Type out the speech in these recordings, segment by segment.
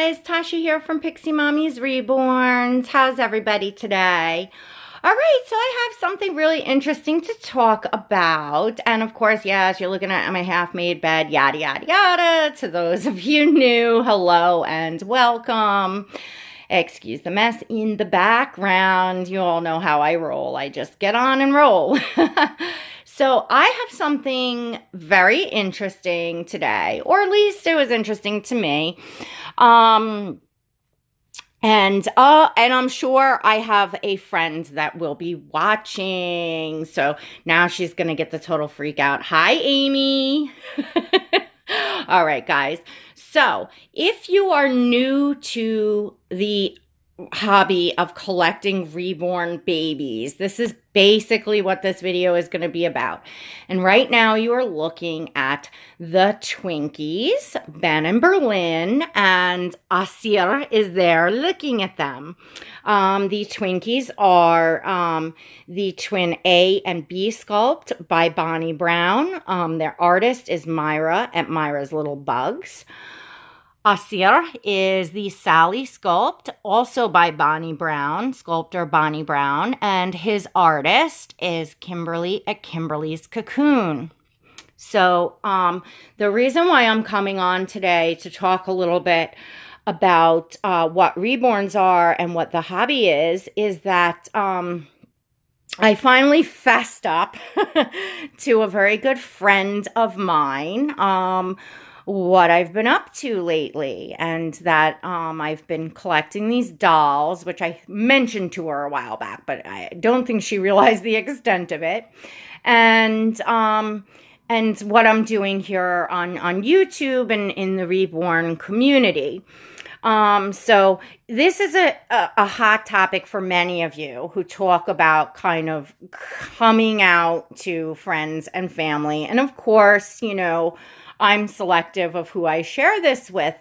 guys, Tasha here from Pixie Mommy's Reborns. How's everybody today? All right, so I have something really interesting to talk about. And of course, yes, you're looking at my half-made bed, yada, yada, yada. To those of you new, hello and welcome. Excuse the mess in the background. You all know how I roll. I just get on and roll. So I have something very interesting today, or at least it was interesting to me. And I'm sure I have a friend that will be watching. So now she's going to get the total freak out. Hi, Amy. All right, guys. So if you are new to the hobby of collecting reborn babies, this is basically what this video is going to be about. And right now you are looking at the Twinkies, Ben and Berlin, and Asir is there looking at them. The Twinkies are the twin A and B sculpt by Bonnie Brown. Their artist is Myra at Myra's Little Bugs. Asir is the Sally sculpt, also by Bonnie Brown, sculptor Bonnie Brown, and his artist is Kimberly at Kimberly's Cocoon. So the reason why I'm coming on today to talk a little bit about what Reborns are and what the hobby is that I finally fessed up to a very good friend of mine, what I've been up to lately, and that I've been collecting these dolls, which I mentioned to her a while back, but I don't think she realized the extent of it, and what I'm doing here on YouTube and in the Reborn community. So this is a hot topic for many of you who talk about kind of coming out to friends and family, and of course, you know, I'm selective of who I share this with,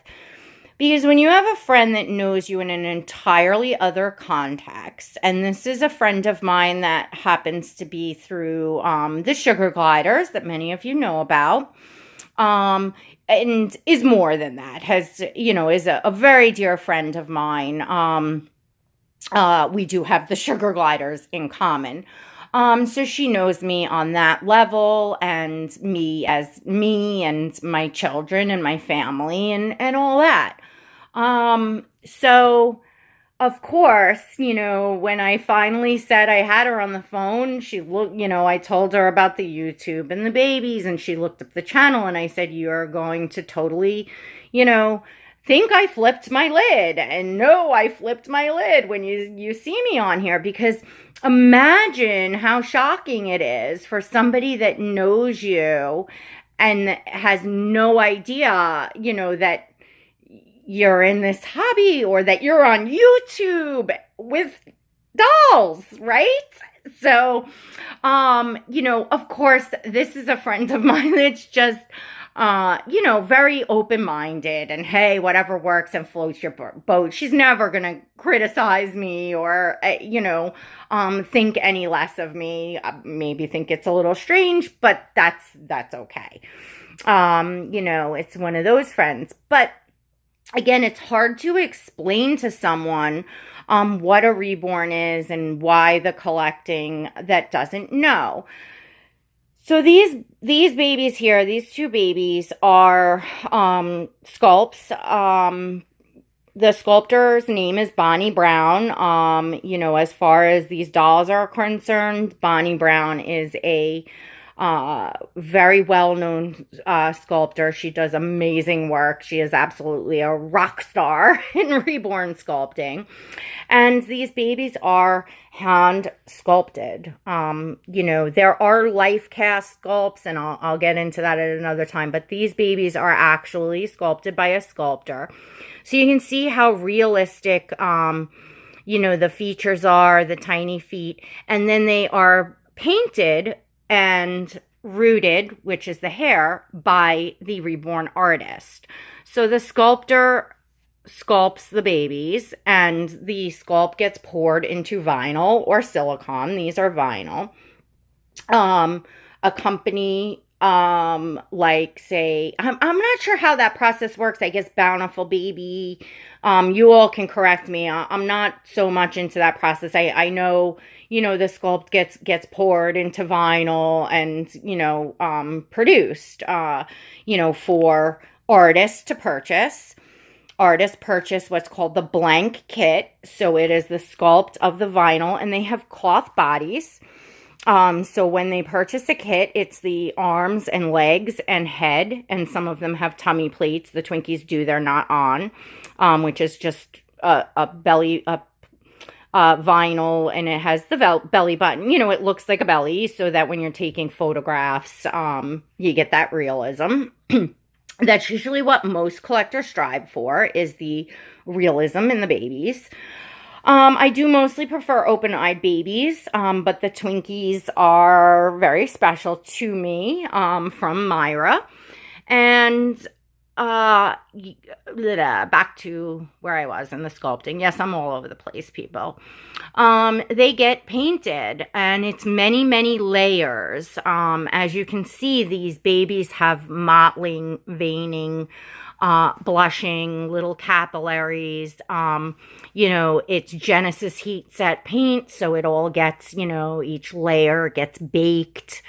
because when you have a friend that knows you in an entirely other context, and this is a friend of mine that happens to be through the Sugar Gliders that many of you know about, and is more than that, has, you know, is a very dear friend of mine. We do have the Sugar Gliders in common. So she knows me on that level, and me as me and my children and my family and all that. So of course, you know, when I finally said I had her on the phone, she looked, you know, I told her about the YouTube and the babies, and she looked up the channel, and I said, you're going to totally, you know, think I flipped my lid. And no, I flipped my lid when you see me on here, because imagine how shocking it is for somebody that knows you and has no idea, you know, that you're in this hobby or that you're on YouTube with dolls, right? So, you know, of course, this is a friend of mine that's just, you know, very open-minded, and hey, whatever works and floats your boat. She's never going to criticize me or, you know, think any less of me. Maybe think it's a little strange, but that's okay. You know, it's one of those friends. But again, it's hard to explain to someone what a reborn is and why the collecting that doesn't know. So these babies here, these two babies are sculpts. The sculptor's name is Bonnie Brown. You know, as far as these dolls are concerned, Bonnie Brown is a very well-known sculptor. She does amazing work. She is absolutely a rock star in reborn sculpting. And these babies are hand sculpted. You know, there are life cast sculpts, and I'll get into that at another time, but these babies are actually sculpted by a sculptor. So you can see how realistic, you know, the features are, the tiny feet, and then they are painted and rooted, which is the hair, by the reborn artist. So the sculptor sculpts the babies, and the sculpt gets poured into vinyl or silicone. These are vinyl. A company like say, I'm not sure how that process works. I guess Bountiful Baby, you all can correct me. I'm not so much into that process. I know, the sculpt gets poured into vinyl and, produced, for artists to purchase. Artists purchase what's called the blank kit. So it is the sculpt of the vinyl, and they have cloth bodies. So when they purchase a kit, it's the arms and legs and head, and some of them have tummy plates. The Twinkies do, they're not on, which is just a belly, vinyl, and it has the belly button. It looks like a belly, so that when you're taking photographs, you get that realism. That's usually what most collectors strive for, is the realism in the babies. I do mostly prefer open-eyed babies, but the Twinkies are very special to me, from Myra. And back to where I was in the sculpting. Yes, I'm all over the place, people. They get painted, and it's many, many layers. As you can see, these babies have mottling, veining, blushing, little capillaries. It's Genesis heat set paint, so it all gets, each layer gets baked,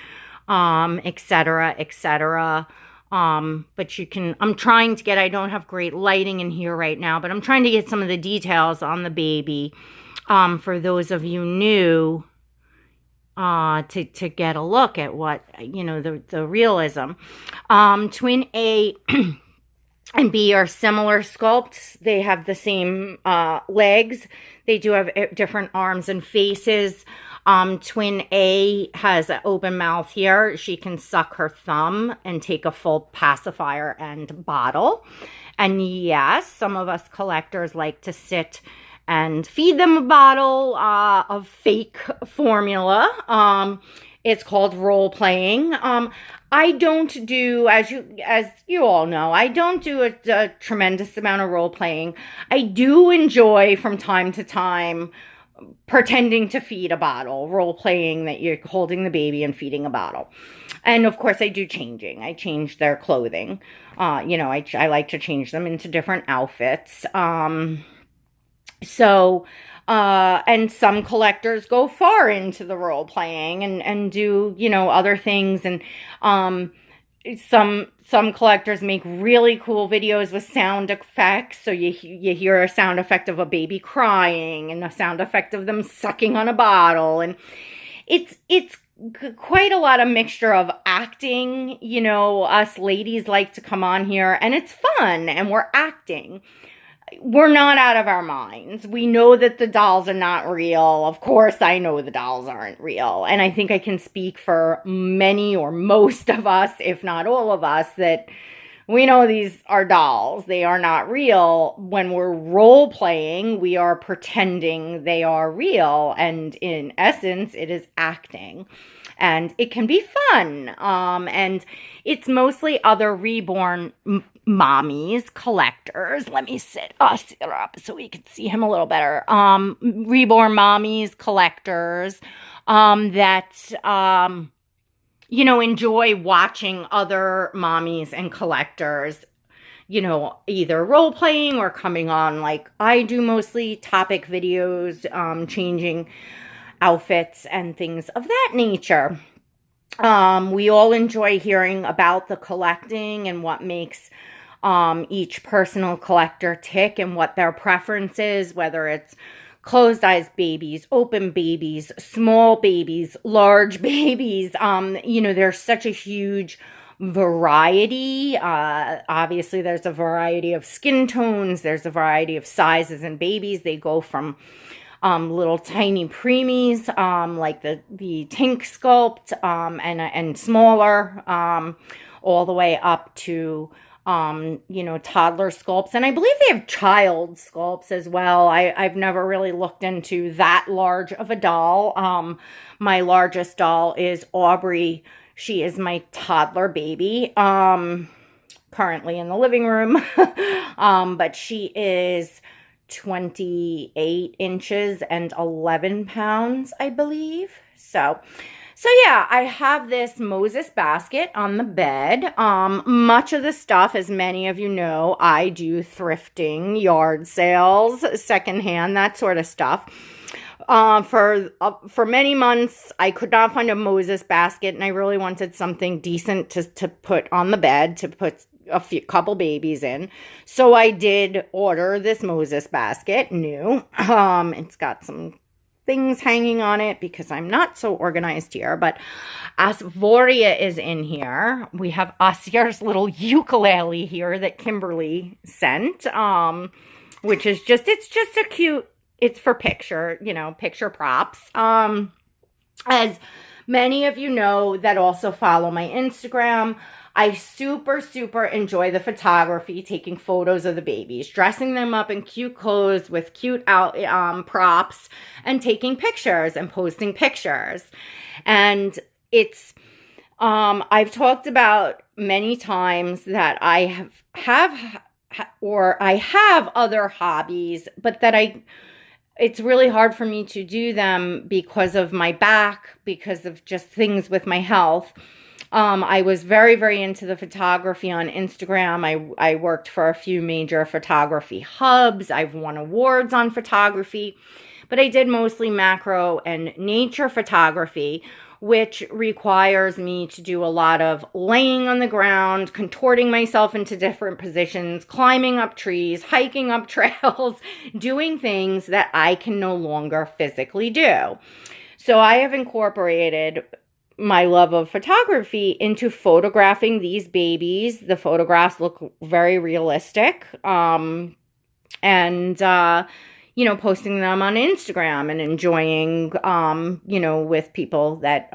etc., etc. But I'm trying to get, I don't have great lighting in here right now, but I'm trying to get some of the details on the baby, for those of you new, to get a look at what, the realism. Twin A and B are similar sculpts. They have the same legs. They do have different arms and faces. Twin A has an open mouth here. She can suck her thumb and take a full pacifier and bottle. And yes, some of us collectors like to sit and feed them a bottle of fake formula. It's called role playing. I don't do, as you all know, I don't do a tremendous amount of role playing. I do enjoy from time to time pretending to feed a bottle, role playing that you're holding the baby and feeding a bottle. And of course I do changing. I change their clothing. I like to change them into different outfits. And some collectors go far into the role playing and do, other things. And, some collectors make really cool videos with sound effects. So you hear a sound effect of a baby crying and a sound effect of them sucking on a bottle. And it's quite a lot of mixture of acting. Us ladies like to come on here and it's fun and we're acting. We're not out of our minds. We know that the dolls are not real. Of course, I know the dolls aren't real. And I think I can speak for many or most of us, if not all of us, that we know these are dolls. They are not real. When we're role playing, we are pretending they are real. And in essence, it is acting. And it can be fun. And it's mostly other Reborn mommies, collectors. Let me sit it up so we can see him a little better. Reborn mommies, collectors, that, enjoy watching other mommies and collectors, either role playing or coming on, like I do, mostly topic videos, changing outfits and things of that nature. We all enjoy hearing about the collecting and what makes each personal collector tick and what their preference is, whether it's closed eyes babies, open babies, small babies, large babies. There's such a huge variety. Obviously, there's a variety of skin tones. There's a variety of sizes in babies. They go from little tiny preemies, like the Tink sculpt, and smaller, all the way up to, toddler sculpts. And I believe they have child sculpts as well. I've never really looked into that large of a doll. My largest doll is Aubrey. She is my toddler baby, currently in the living room. But she is 28 inches and 11 pounds, I believe. So So yeah, I have this Moses basket on the bed. Much of the stuff, as many of you know, I do thrifting, yard sales, secondhand, that sort of stuff. For many months, I could not find a Moses basket, and I really wanted something decent to put on the bed, to put couple babies in. So I did order this Moses basket, new. It's got some things hanging on it because I'm not so organized here, but Asvoria is in here. We have Asier's little ukulele here that Kimberly sent, which is it's just a cute, it's for picture, picture props. As many of you know that also follow my Instagram, I super, super enjoy the photography, taking photos of the babies, dressing them up in cute clothes with cute props, and taking pictures and posting pictures. And it's, I've talked about many times that I have other hobbies, but that it's really hard for me to do them because of my back, because of just things with my health. I was very, very into the photography on Instagram. I worked for a few major photography hubs. I've won awards on photography, but I did mostly macro and nature photography, which requires me to do a lot of laying on the ground, contorting myself into different positions, climbing up trees, hiking up trails, doing things that I can no longer physically do. So I have incorporated my love of photography into photographing these babies. The photographs look very realistic. And, posting them on Instagram and enjoying, with people that,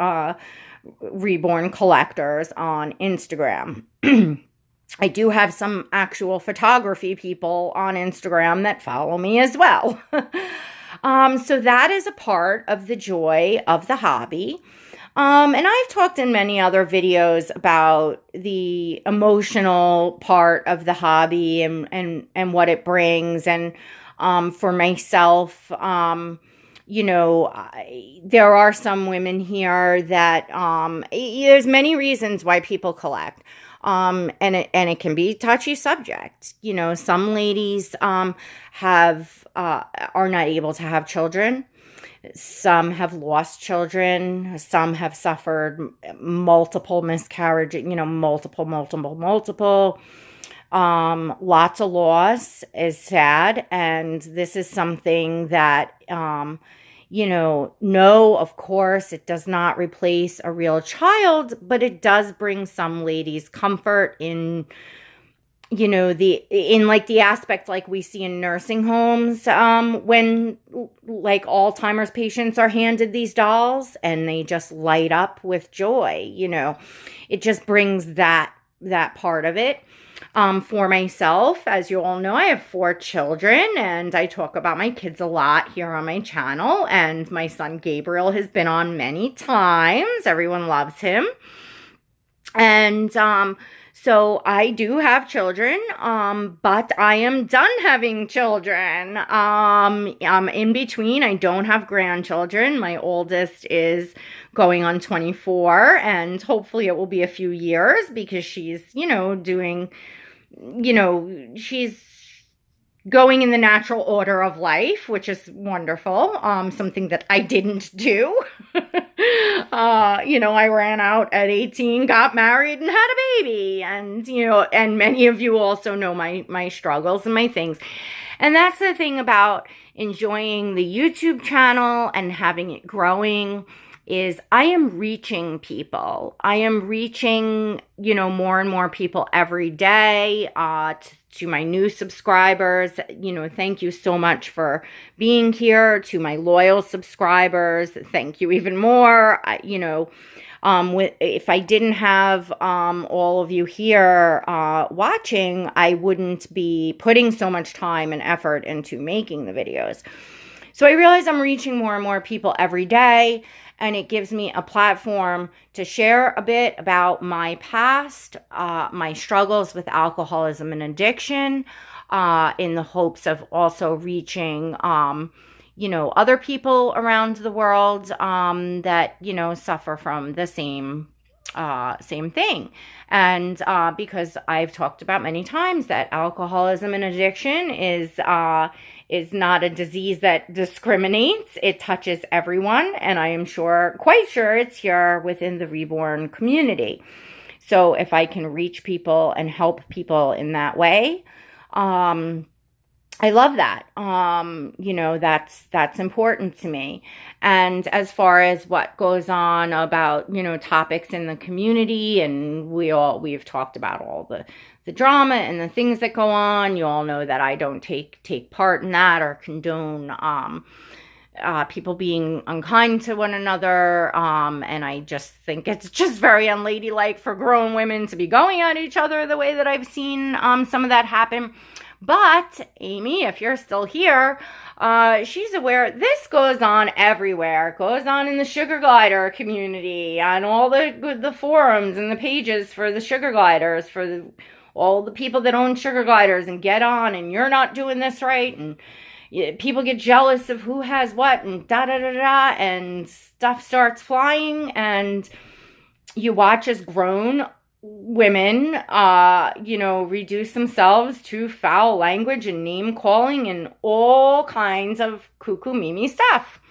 Reborn collectors on Instagram. I do have some actual photography people on Instagram that follow me as well. So that is a part of the joy of the hobby. And I've talked in many other videos about the emotional part of the hobby and what it brings. And for myself, there are some women here that there's many reasons why people collect. And it can be a touchy subject. Some ladies are not able to have children. Some have lost children. Some have suffered multiple miscarriages, multiple. Lots of loss is sad. And this is something that, no, of course, it does not replace a real child, but it does bring some ladies comfort in the aspect like we see in nursing homes, when like Alzheimer's patients are handed these dolls and they just light up with joy, it just brings that part of it. For myself, as you all know, I have 4 children and I talk about my kids a lot here on my channel, and my son Gabriel has been on many times. Everyone loves him. And, so I do have children, but I am done having children. In between, I don't have grandchildren. My oldest is going on 24, and hopefully it will be a few years because she's, she's going in the natural order of life, which is wonderful. Something that I didn't do. I ran out at 18, got married, and had a baby. And, and many of you also know my struggles and my things. And that's the thing about enjoying the YouTube channel and having it growing, is I am reaching people. I am reaching, more and more people every day, to my new subscribers. Thank you so much for being here. To my loyal subscribers, thank you even more. If I didn't have all of you here watching, I wouldn't be putting so much time and effort into making the videos. So I realize I'm reaching more and more people every day, and it gives me a platform to share a bit about my past, my struggles with alcoholism and addiction, in the hopes of also reaching, other people around the world that, suffer from the same thing. And because I've talked about many times that alcoholism and addiction is not a disease that discriminates. It touches everyone, and I am quite sure it's here within the Reborn community. So if I can reach people and help people in that way, I love that. That's important to me. And as far as what goes on about, topics in the community, and we've talked about all the drama and the things that go on. You all know that I don't take part in that or condone, people being unkind to one another. And I just think it's just very unladylike for grown women to be going at each other the way that I've seen, some of that happen. But Amy, if you're still here, she's aware this goes on everywhere. It goes on in the sugar glider community, on all the forums and the pages for the sugar gliders, for all the people that own sugar gliders and get on, and you're not doing this right, and people get jealous of who has what, and da-da-da-da, and stuff starts flying, and you watch as grown women, reduce themselves to foul language and name calling and all kinds of cuckoo mimi stuff.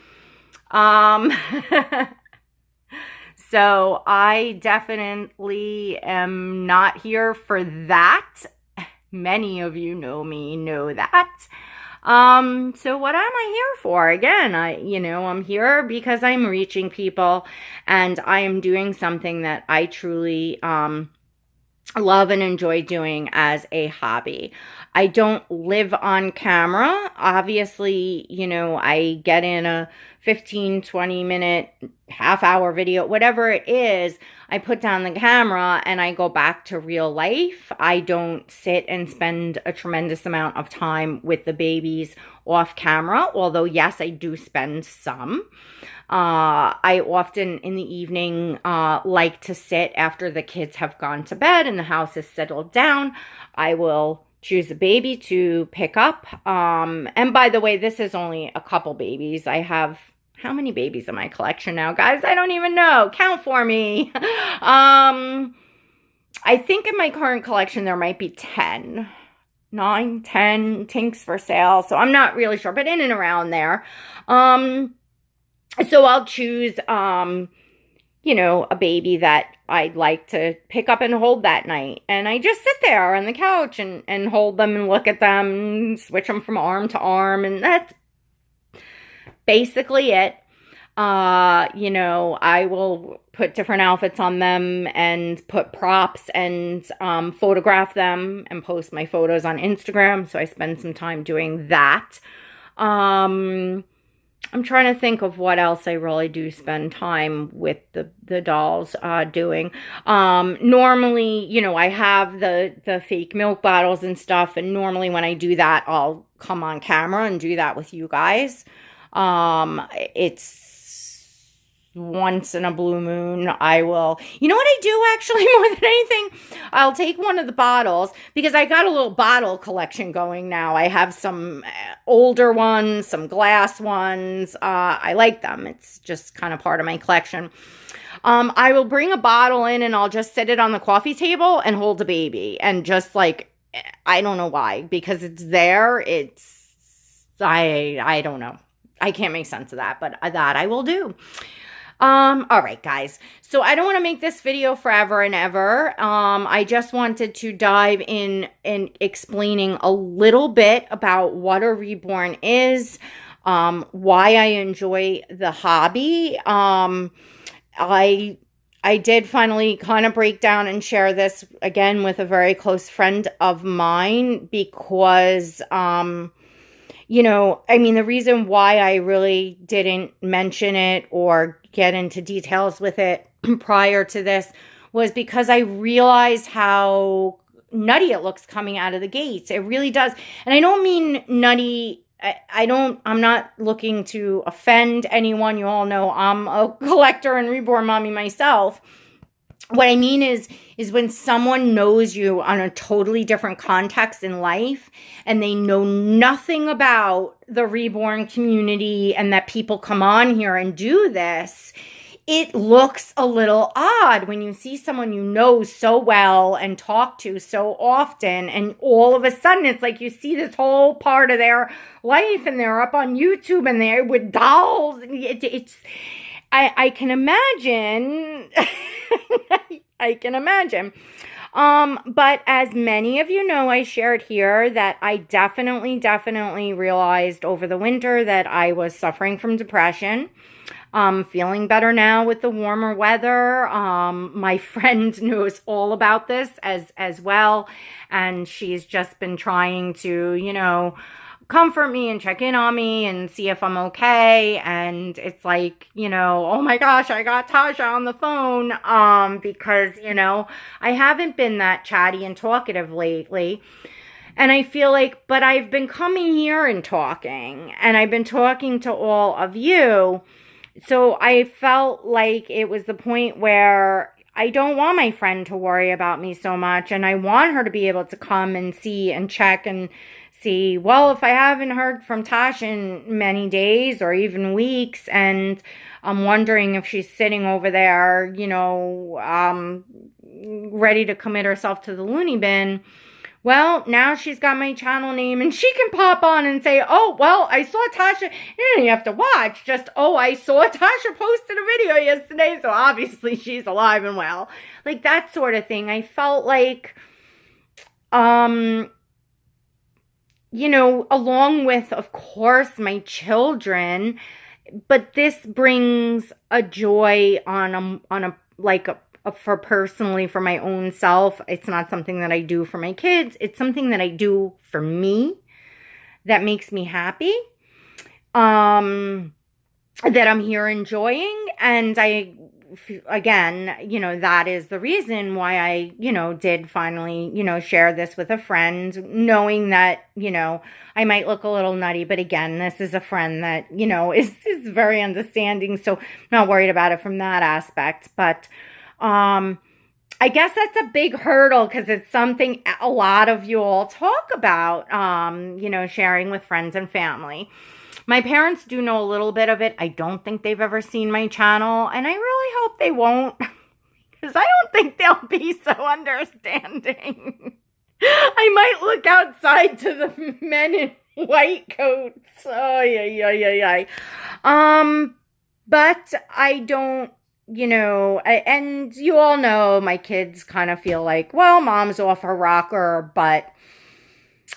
So I definitely am not here for that. Many of you know me, know that. So what am I here for? Again, I'm here because I'm reaching people, and I am doing something that I truly, love and enjoy doing as a hobby. I don't live on camera. Obviously, I get in a 15, 20 minute, half hour video, whatever it is. I put down the camera and I go back to real life. I don't sit and spend a tremendous amount of time with the babies off camera, although yes, I do spend some. I often in the evening like to sit after the kids have gone to bed and the house is settled down. I will choose a baby to pick up. And by the way, this is only a couple babies. I have, how many babies in my collection now, guys? I don't even know. Count for me. I think in my current collection there might be 10. 9, 10 tinks for sale. So I'm not really sure, but in and around there. So I'll choose, a baby that I'd like to pick up and hold that night. And I just sit there on the couch and hold them and look at them, and switch them from arm to arm. And that's basically it. I will put different outfits on them and put props and photograph them and post my photos on Instagram. So I spend some time doing that. I'm trying to think of what else I really do spend time with the dolls doing. Normally, I have the fake milk bottles and stuff, and normally when I do that, I'll come on camera and do that with you guys. It's once in a blue moon. I will, you know what I do actually more than anything? I'll take one of the bottles, because I got a little bottle collection going now. I have some older ones, some glass ones. I like them. It's just kind of part of my collection. I will bring a bottle in and I'll just sit it on the coffee table and hold the baby, and just I don't know why, because it's there. I don't know. I can't make sense of that, but that I will do. All right, guys. So I don't want to make this video forever and ever. I just wanted to dive in explaining a little bit about what a reborn is, why I enjoy the hobby. I did finally kind of break down and share this again with a very close friend of mine, because, the reason why I really didn't mention it or get into details with it prior to this was because I realized how nutty it looks coming out of the gates. It really does. And I don't mean nutty. I'm not looking to offend anyone. You all know I'm a collector and reborn mommy myself. what I mean is when someone knows you on a totally different context in life and they know nothing about the Reborn community and that people come on here and do this, it looks a little odd when you see someone you know so well and talk to so often, and all of a sudden it's like you see this whole part of their life and they're up on YouTube and they're with dolls. I can imagine. I can imagine. But as many of you know, I shared here that I definitely realized over the winter that I was suffering from depression. Feeling better now with the warmer weather. My friend knows all about this as well. And she's just been trying to, comfort me and check in on me and see if I'm okay. And it's like, oh my gosh, I got Tasha on the phone, because, I haven't been that chatty and talkative lately. And I feel like, but I've been coming here and talking, and I've been talking to all of you. So I felt like it was the point where I don't want my friend to worry about me so much. And I want her to be able to come and see and check and see, well, if I haven't heard from Tasha in many days or even weeks, and I'm wondering if she's sitting over there, ready to commit herself to the loony bin. Well, now she's got my channel name and she can pop on and say, oh, well, I saw Tasha. You don't have to watch. Just, oh, I saw Tasha posted a video yesterday, so obviously she's alive and well. Like that sort of thing. I felt like, along with, of course, my children, but this brings a joy for personally, for my own self. It's not something that I do for my kids. It's something that I do for me that makes me happy, that I'm here enjoying. And that is the reason why I, did finally, share this with a friend, knowing that, I might look a little nutty, but again, this is a friend that, is very understanding. So I'm not worried about it from that aspect. But I guess that's a big hurdle because it's something a lot of you all talk about, sharing with friends and family. My parents do know a little bit of it. I don't think they've ever seen my channel, and I really hope they won't, because I don't think they'll be so understanding. I might look outside to the men in white coats. Oh, yeah. But I don't, and you all know my kids kind of feel like, well, mom's off her rocker, but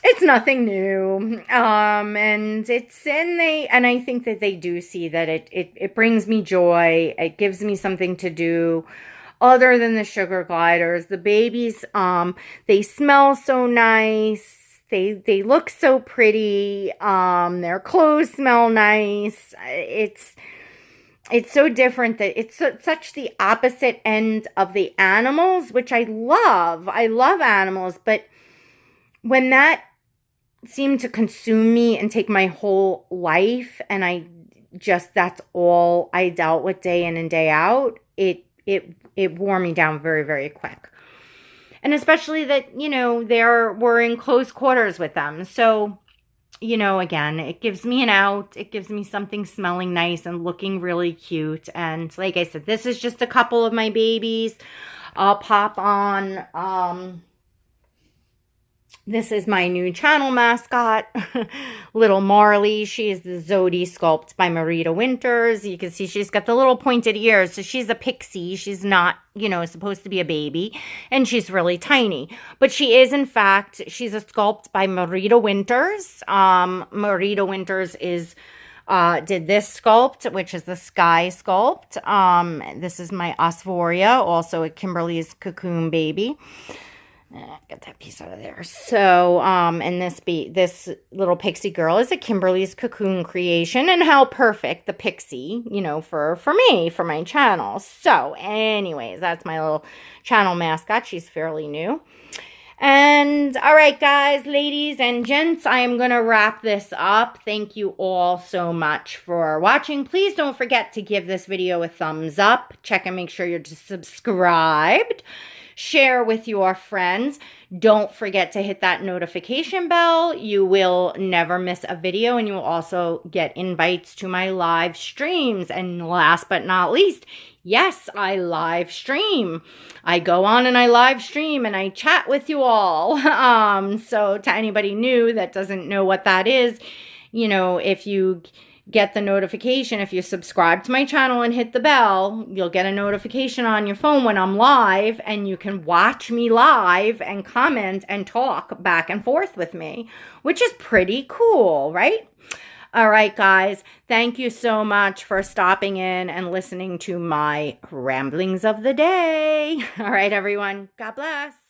it's nothing new. And I think that they do see that it brings me joy. It gives me something to do other than the sugar gliders. The babies, they smell so nice. They look so pretty. Their clothes smell nice. It's so different that it's such the opposite end of the animals, which I love. I love animals, but when that seemed to consume me and take my whole life, and that's all I dealt with day in and day out, it wore me down very, very quick. And especially that, we're in close quarters with them. So, again, it gives me an out. It gives me something smelling nice and looking really cute. And like I said, this is just a couple of my babies. I'll pop on, this is my new channel mascot, little Marley. She is the Zodi sculpt by Marita Winters. You can see she's got the little pointed ears. So she's a pixie. She's not, supposed to be a baby. And she's really tiny. But she is, in fact, she's a sculpt by Marita Winters. Marita Winters did this sculpt, which is the Sky sculpt. This is my Osvoria, also a Kimberly's Cocoon baby. Get that piece out of there. So, and this little pixie girl is a Kimberly's Cocoon creation, and how perfect the pixie, for me, for my channel. So anyways, that's my little channel mascot. She's fairly new. And all right, guys, ladies and gents, I am going to wrap this up. Thank you all so much for watching. Please don't forget to give this video a thumbs up. Check and make sure you're subscribed. Share with your friends. Don't forget to hit that notification bell. You will never miss a video, and you will also get invites to my live streams. And last but not least, yes, I live stream. I go on and I live stream and I chat with you all. So to anybody new that doesn't know what that is, you know, if you get the notification, if you subscribe to my channel and hit the bell, you'll get a notification on your phone when I'm live, and you can watch me live and comment and talk back and forth with me, which is pretty cool, right? All right, guys, thank you so much for stopping in and listening to my ramblings of the day. All right, everyone, God bless.